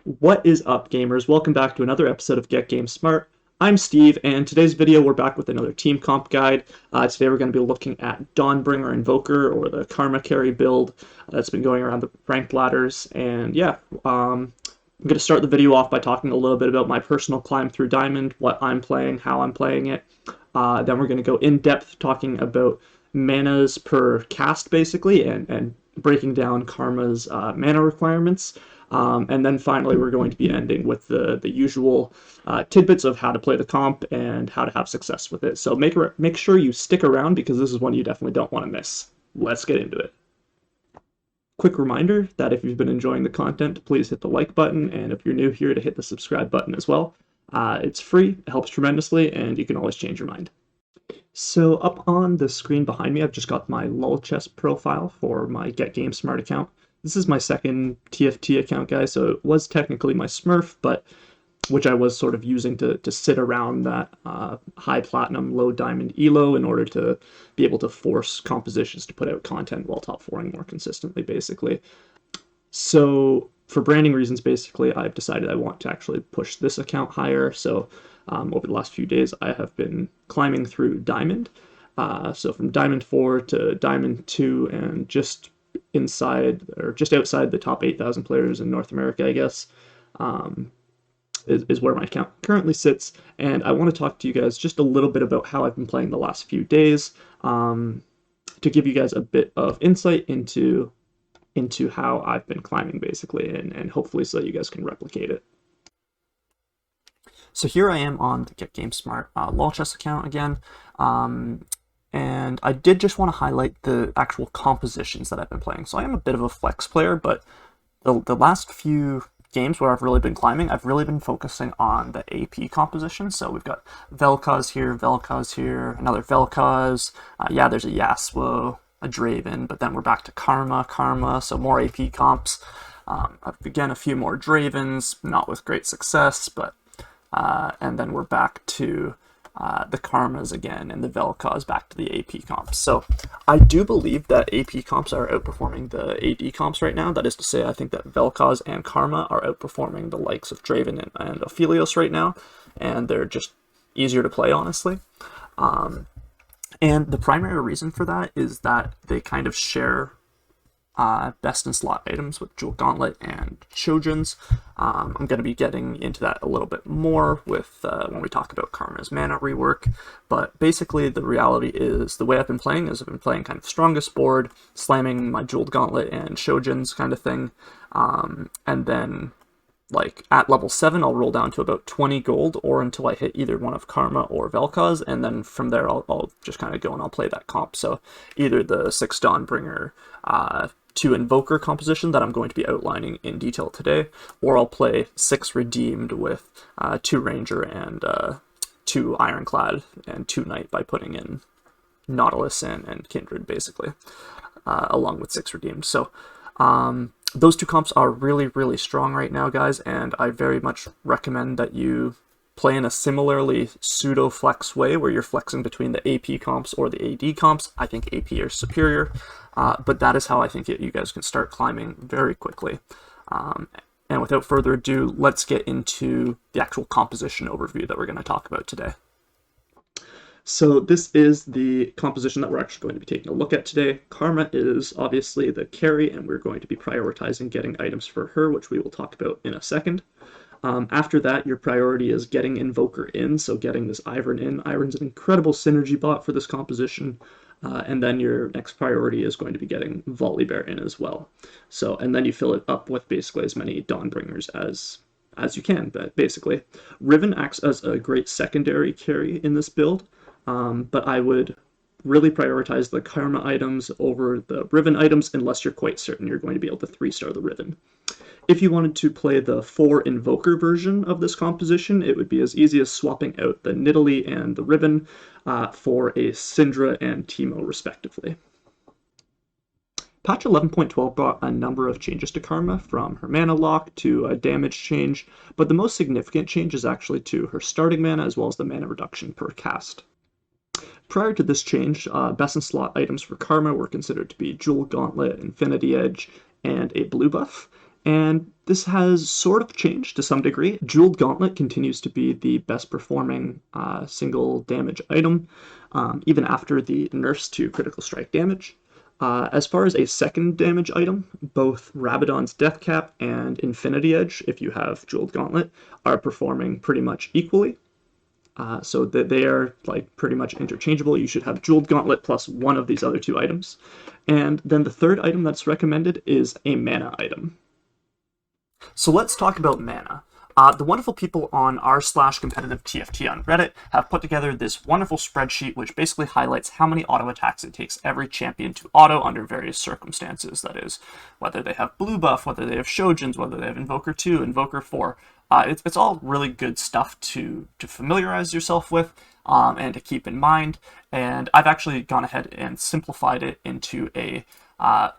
What is up, gamers? Welcome back to another episode of GetGameSmart. I'm Steve, and today's video we're back with another team comp guide. Today we're going to be looking at Dawnbringer Invoker, or the Karma carry build that's been going around the ranked ladders. And yeah, I'm going to start the video off by talking a little bit about my personal climb through Diamond, what I'm playing, how I'm playing it. Then we're going to go in depth talking about manas per cast, basically, and breaking down Karma's mana requirements. And then finally, we're going to be ending with the usual tidbits of how to play the comp and how to have success with it. So make sure you stick around, because this is one you definitely don't want to miss. Let's get into it. Quick reminder that if you've been enjoying the content, please hit the like button, and if you're new here, to hit the subscribe button as well. It's free, it helps tremendously, and you can always change your mind. So up on the screen behind me, I've just got my lol chest profile for my GetGameSmart account. This is my second TFT account, guys, so it was technically my Smurf, but which I was sort of using to sit around that high platinum, low diamond elo in order to be able to force compositions to put out content while top 4ing more consistently, basically. So for branding reasons, basically, I've decided I want to actually push this account higher. So over the last few days, I have been climbing through Diamond. So from Diamond 4 to Diamond 2, and just inside or just outside the top 8,000 players in North America, I guess, is where my account currently sits. And I want to talk to you guys just a little bit about how I've been playing the last few days, to give you guys a bit of insight into how I've been climbing, basically, and hopefully so that you guys can replicate it. So here I am on the GetGameSmart lol chest account again. And I did just want to highlight the actual compositions that I've been playing. So I am a bit of a flex player, but the last few games where I've really been climbing, I've really been focusing on the AP composition. So we've got Vel'Koz here, another Vel'Koz. Yeah, there's a Yasuo, a Draven, but then we're back to Karma, so more AP comps. Again, a few more Dravens, not with great success, but and then we're back to the Karmas again, and the Vel'Koz back to the AP comps. So I do believe that AP comps are outperforming the AD comps right now. That is to say, I think that Vel'Koz and Karma are outperforming the likes of Draven and Aphelios right now, and they're just easier to play, honestly. And the primary reason for that is that they kind of share best in slot items with Jewel Gauntlet and Children's. I'm going to be getting into that a little bit more with when we talk about Karma's mana rework, but basically the reality is the way I've been playing is I've been playing kind of strongest board, slamming my Jewel Gauntlet and Children's kind of thing, and then like at level 7 I'll roll down to about 20 gold, or until I hit either one of Karma or Vel'Koz, and then from there I'll just kind of go and I'll play that comp. So either the 6 Dawnbringer 2 Invoker composition that I'm going to be outlining in detail today, or I'll play 6 Redeemed with 2 Ranger and 2 Ironclad and 2 Knight by putting in Nautilus and Kindred, basically, along with 6 Redeemed. So those 2 comps are really, really strong right now, guys, and I very much recommend that you play in a similarly pseudo-flex way where you're flexing between the AP comps or the AD comps. I think AP are superior, but that is how I think you guys can start climbing very quickly. And without further ado, let's get into the actual composition overview that we're going to talk about today. So this is the composition that we're actually going to be taking a look at today. Karma is obviously the carry, and we're going to be prioritizing getting items for her, which we will talk about in a second. After that, your priority is getting Invoker in, so getting this Ivern in. Ivern's an incredible synergy bot for this composition. And then your next priority is going to be getting Volibear in as well. So, and then you fill it up with basically as many Dawnbringers as you can, basically. Riven acts as a great secondary carry in this build, but I would really prioritize the Karma items over the Riven items unless you're quite certain you're going to be able to 3-star the Riven. If you wanted to play the 4 Invoker version of this composition, it would be as easy as swapping out the Nidalee and the Riven for a Syndra and Teemo, respectively. Patch 11.12 brought a number of changes to Karma, from her mana lock to a damage change, but the most significant change is actually to her starting mana as well as the mana reduction per cast. Prior to this change, best in slot items for Karma were considered to be Jewel Gauntlet, Infinity Edge, and a blue buff. And this has sort of changed to some degree. Jeweled Gauntlet continues to be the best performing single damage item, even after the nerfs to critical strike damage. As far as a second damage item, both Rabadon's Death Cap and Infinity Edge, if you have Jeweled Gauntlet, are performing pretty much equally. So that they are like pretty much interchangeable. You should have Jeweled Gauntlet plus one of these other two items. And then the third item that's recommended is a mana item. So let's talk about mana. The wonderful people on r/CompetitiveTFT on Reddit have put together this wonderful spreadsheet which basically highlights how many auto attacks it takes every champion to auto under various circumstances. That is, whether they have blue buff, whether they have Shojins, whether they have Invoker 2, Invoker 4. It's all really good stuff to familiarize yourself with and to keep in mind. And I've actually gone ahead and simplified it into a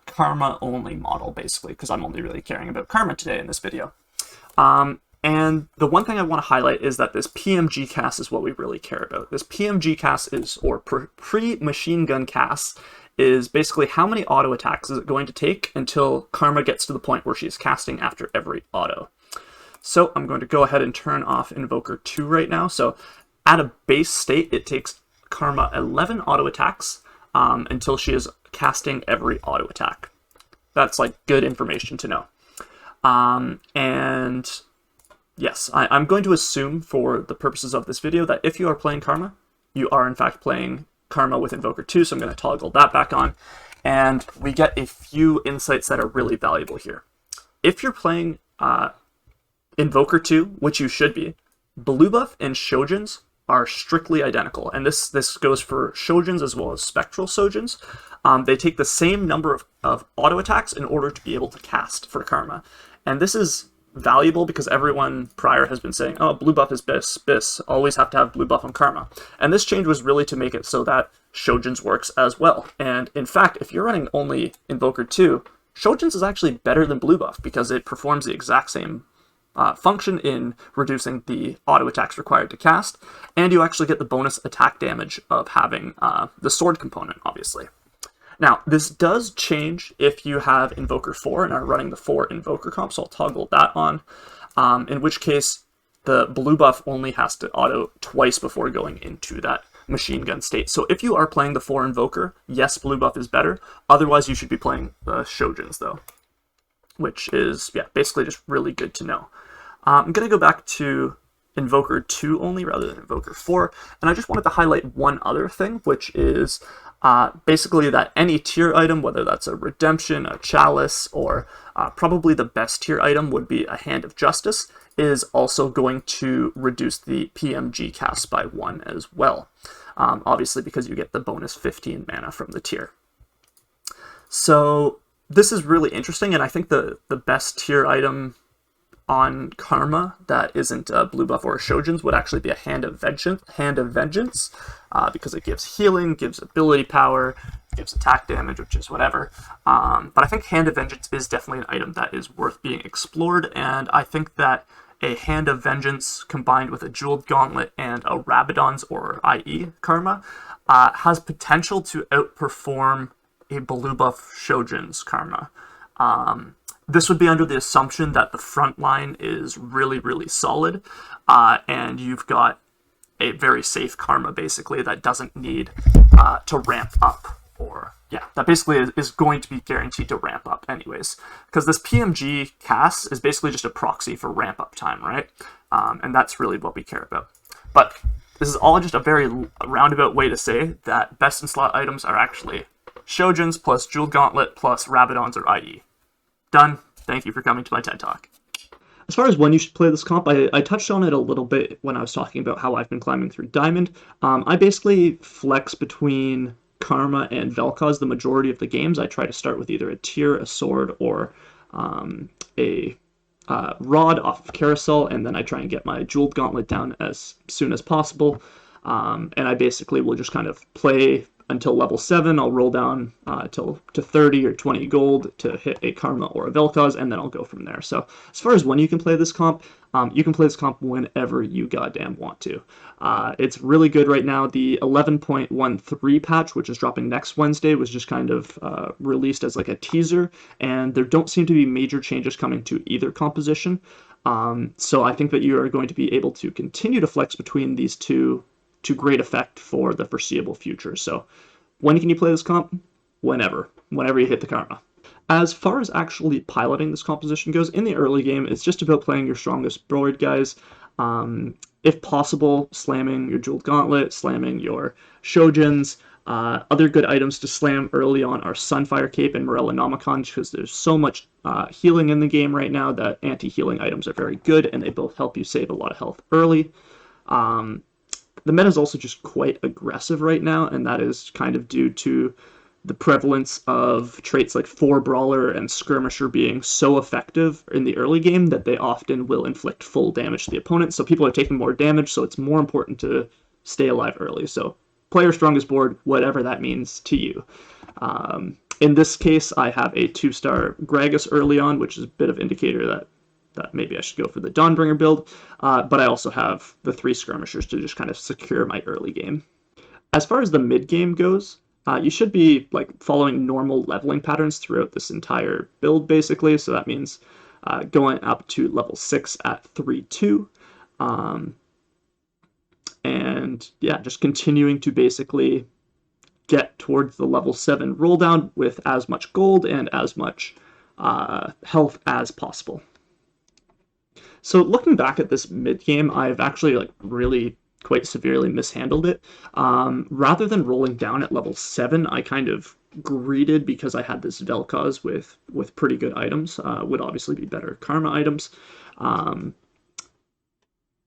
Karma only model, basically, because I'm only really caring about Karma today in this video. And the one thing I want to highlight is that this PMG cast is what we really care about. This PMG cast is, or pre-machine gun cast, is basically how many auto attacks is it going to take until Karma gets to the point where she's casting after every auto. So I'm going to go ahead and turn off Invoker 2 right now. So at a base state, it takes Karma 11 auto attacks until she is casting every auto attack. That's like good information to know. And yes, I'm going to assume for the purposes of this video that if you are playing Karma, you are in fact playing Karma with Invoker 2, so I'm going to toggle that back on. And we get a few insights that are really valuable here. If you're playing Invoker 2, which you should be, blue buff and Shojins are strictly identical. And this goes for Shojins as well as Spectral Shojins. They take the same number of auto attacks in order to be able to cast for Karma. And this is valuable because everyone prior has been saying, oh, blue buff is bis, always have to have blue buff on Karma. And this change was really to make it so that Shojins works as well. And in fact, if you're running only Invoker 2, Shojins is actually better than blue buff because it performs the exact same function in reducing the auto attacks required to cast, and you actually get the bonus attack damage of having the sword component, obviously. Now, this does change if you have Invoker 4 and are running the 4 Invoker comp, so I'll toggle that on, in which case the blue buff only has to auto twice before going into that machine gun state. So if you are playing the 4 Invoker, yes, blue buff is better. Otherwise, you should be playing the Shojins, though, which is, yeah, basically just really good to know. I'm going to go back to Invoker 2 only rather than Invoker 4, and I just wanted to highlight one other thing, which is basically that any tier item, whether that's a Redemption, a Chalice, or probably the best tier item would be a Hand of Justice, is also going to reduce the PMG cast by 1 as well, obviously because you get the bonus 15 mana from the tier. So this is really interesting, and I think the best tier item on Karma that isn't a blue buff or a Shojins would actually be a Hand of Vengeance, because it gives healing, gives ability power, gives attack damage, which is whatever. But I think Hand of Vengeance is definitely an item that is worth being explored, and I think that a Hand of Vengeance combined with a Jeweled Gauntlet and a Rabadon's, or i.e. Karma, has potential to outperform a blue buff Shojins Karma. This would be under the assumption that the front line is really, really solid, and you've got a very safe Karma, basically, that doesn't need to ramp up, or, yeah, that basically is going to be guaranteed to ramp up anyways, because this PMG cast is basically just a proxy for ramp up time, right? And that's really what we care about. But this is all just a very roundabout way to say that best in slot items are actually Shojins plus Jeweled Gauntlet plus Rabadon's, or IE. Done. Thank you for coming to my TED Talk. As far as when you should play this comp, I touched on it a little bit when I was talking about how I've been climbing through Diamond. I basically flex between Karma and Vel'Koz the majority of the games. I try to start with either a tier, a sword, or a rod off of Carousel, and then I try and get my Jeweled Gauntlet down as soon as possible. And I basically will just kind of play until level 7. I'll roll down to 30 or 20 gold to hit a Karma or a Vel'Koz, and then I'll go from there. So as far as when you can play this comp, you can play this comp whenever you goddamn want to. It's really good right now. The 11.13 patch, which is dropping next Wednesday, was just kind of released as like a teaser, and there don't seem to be major changes coming to either composition. So I think that you are going to be able to continue to flex between these two to great effect for the foreseeable future. So when can you play this comp? Whenever you hit the Karma. As far as actually piloting this composition goes, in the early game, it's just about playing your strongest board guys. If possible, slamming your Jeweled Gauntlet, slamming your Shojins. Other good items to slam early on are Sunfire Cape and Morellonomicon, because there's so much healing in the game right now that anti-healing items are very good, and they both help you save a lot of health early. The meta is also just quite aggressive right now, and that is kind of due to the prevalence of traits like 4-Brawler and Skirmisher being so effective in the early game that they often will inflict full damage to the opponent. So people are taking more damage, so it's more important to stay alive early. So play your strongest board, whatever that means to you. In this case, I have a 2-star Gragas early on, which is a bit of indicator that maybe I should go for the Dawnbringer build, but I also have the 3 Skirmishers to just kind of secure my early game. As far as the mid game goes, you should be like following normal leveling patterns throughout this entire build, basically. So that means going up to level 6 at 3-2, and yeah, just continuing to basically get towards the level 7 roll down with as much gold and as much health as possible. So looking back at this mid game, I've actually like really quite severely mishandled it. Rather than rolling down at level 7, I kind of greeded because I had this Vel'Koz with pretty good items. Would obviously be better Karma items.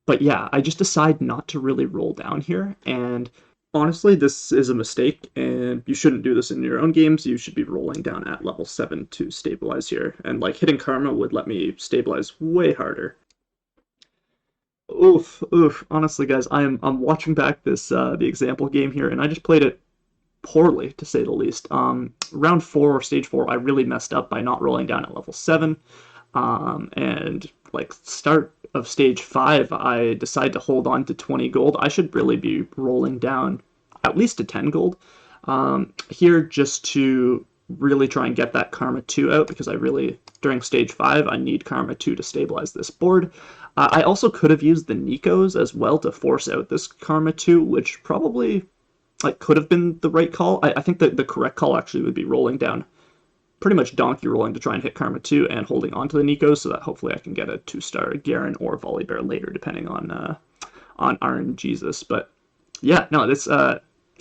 But yeah, I just decided not to really roll down here, and honestly, this is a mistake, and you shouldn't do this in your own games. You should be rolling down at level 7 to stabilize here, and like hitting Karma would let me stabilize way harder. Oof. Honestly, guys, I'm watching back this the example game here, and I just played it poorly, to say the least. Round 4, stage 4, I really messed up by not rolling down at level 7, and like start of stage 5, I decide to hold on to 20 gold. I should really be rolling down at least to 10 gold here, just to really try and get that Karma 2 out, because I really, during stage 5, I need Karma 2 to stabilize this board. I also could have used the Nikos as well to force out this Karma 2, which probably like could have been the right call. I think that the correct call actually would be rolling down, pretty much donkey rolling to try and hit Karma 2 and holding on to the Nikos, so that hopefully I can get a 2-star Garen or Volibear later, depending on RNGesus. But yeah, no, this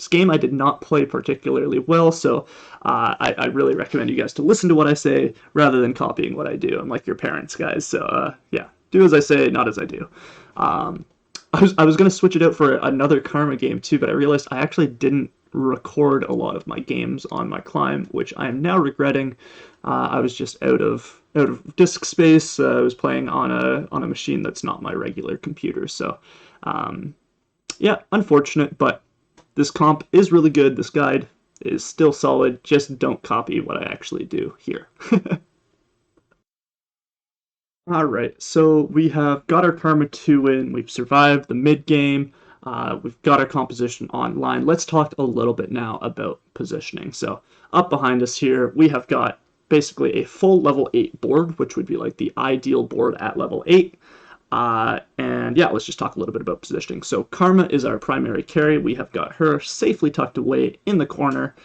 game I did not play particularly well, so I really recommend you guys to listen to what I say rather than copying what I do. I'm like your parents, guys, so yeah, do as I say, not as I do. I was going to switch it out for another Karma game too, but I realized I actually didn't record a lot of my games on my climb, which I am now regretting. I was just out of disk space. I was playing on a machine that's not my regular computer, so yeah, unfortunate, but this comp is really good. This guide is still solid. Just don't copy what I actually do here. Alright, so we have got our Karma 2 in, we've survived the mid-game, we've got our composition online. Let's talk a little bit now about positioning. So up behind us here, we have got basically a full level 8 board, which would be like the ideal board at level 8. And yeah, let's just talk a little bit about positioning. So Karma is our primary carry. We have got her safely tucked away in the corner.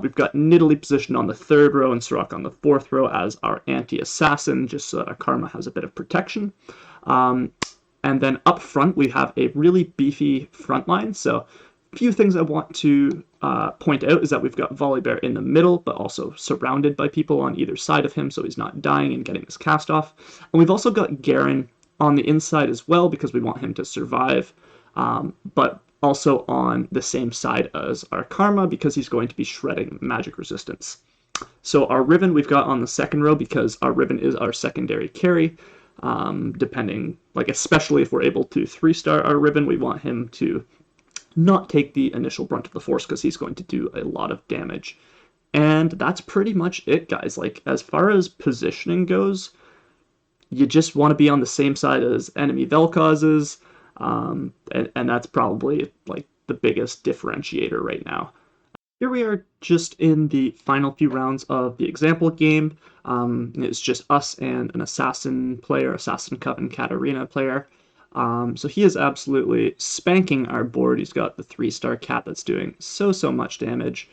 We've got Nidalee positioned on the 3rd row and Sirach on the 4th row as our anti-assassin, just so that our Karma has a bit of protection. And then up front, we have a really beefy front line. So a few things I want to point out is that we've got Volibear in the middle, but also surrounded by people on either side of him, so he's not dying and getting his cast off. And we've also got Garen on the inside as well, because we want him to survive, but also on the same side as our Karma, because he's going to be shredding magic resistance. So our Riven we've got on the 2nd row, because our Riven is our secondary carry. Depending, like especially if we're able to 3-star our Riven, we want him to not take the initial brunt of the force because he's going to do a lot of damage. And that's pretty much it, guys. Like, as far as positioning goes, you just want to be on the same side as enemy Vel'Kozes, and that's probably like the biggest differentiator right now. Here we are just in the final few rounds of the example game. It's just us and an assassin player, assassin Coven Katarina player. So he is absolutely spanking our board. He's got the 3-star cat that's doing so much damage.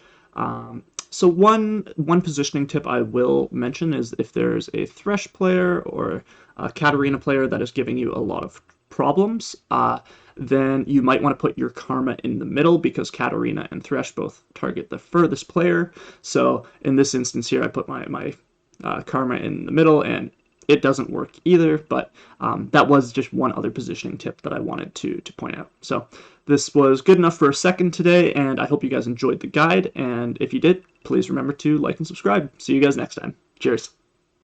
So one positioning tip I will mention is if there's a Thresh player or a Katarina player that is giving you a lot of problems, then you might want to put your Karma in the middle, because Katarina and Thresh both target the furthest player. So in this instance here, I put my Karma in the middle, and it doesn't work either, but that was just one other positioning tip that I wanted to point out. So this was good enough for a second today, and I hope you guys enjoyed the guide, and if you did, please remember to like and subscribe. See you guys next time. Cheers.